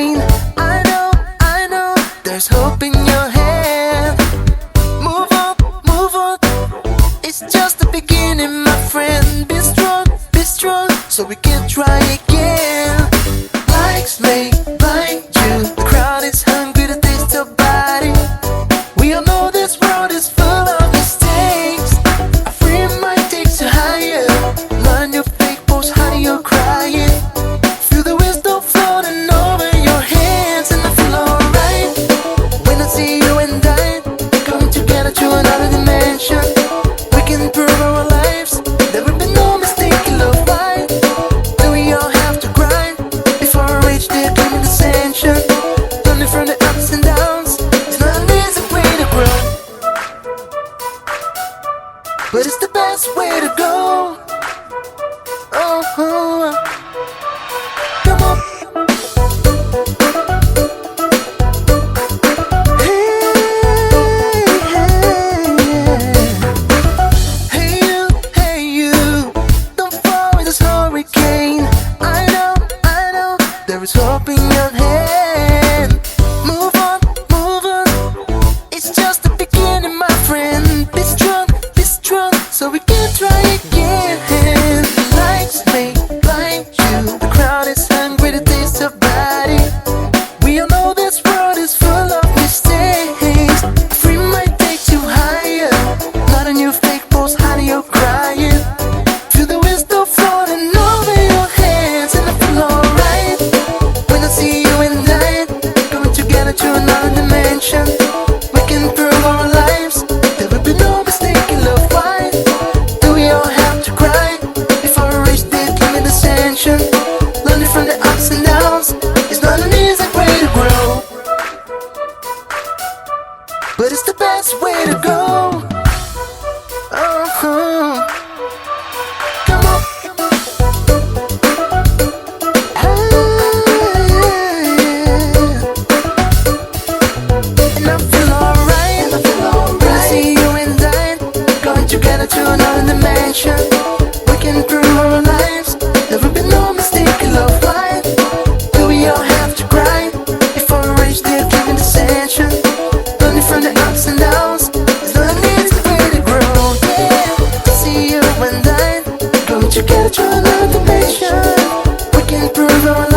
hurricane. I know, there's hope in your hand. Move on, it's just the beginning, my friend. Be strong, so we can try again. Likes may blind you, the crowd is hungry to taste your body. We all know this world is full of mistakes. A free mind takes you higher. Learn your fake post, honey, you're crying. Feel the wisdom floating over your hands, and I feel alright when I see you and I coming together to another dimension. We can prove our lives, there will be no mistake in love. Why do we all have to grind before we reach the dream ascension? Learning from the ups and downs, it's not an easy way to grow, but it's the best way to go. Oh, come on. Hey you, don't fall in this hurricane. I know, there is hope in your hand. Move on, it's just the beginning, my friend. Be strong, so we can try again. Lights may blind you, the crowd is hungry to taste your body. We all know this world is full of mistakes. A free mind takes you higher. Not on your fake post, honey, you're crying. Feel the wisdom floating over your hands, and I feel alright when I see you and I going together to another dimension. We can prove our lives, there will be no mistake in love. Why do we all have to cry before we reach the dream ascension? Learning from the ups and downs, it's not an easy way to grow, but it's the best way to go. Oh, come on. And I feel alright when I see you and I going together to another dimension. We can prove our lives, there will be no mistake in love. Why do we all have to cry before we reach the dream ascension? Learning from the ups and downs, it's not an easy way to grow. Yeah, see you and I going together to another dimension. We can prove our lives.